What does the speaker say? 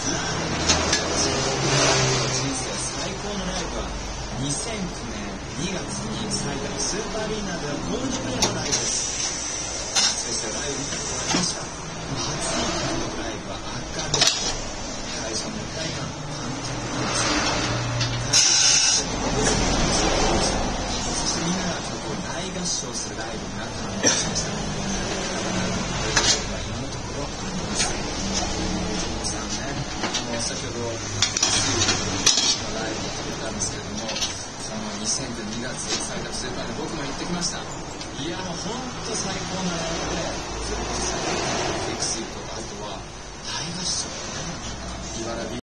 最高のライブは2009年2月に埼玉スーパーアリーナではコールドプレイのライブです。先生ライブ見てもらいました。初のライブは圧巻でした。会場の一体感、そしてみんなが曲を大合唱するライブになったのを思いました。今のところありません。皆さんね、先ほどライブを食べたんですけれども、その2002月埼玉スーパーで僕も行ってきました。いやもう本当最高なライブで、それこそ最高のエクシーとあとは大合唱ね、茨城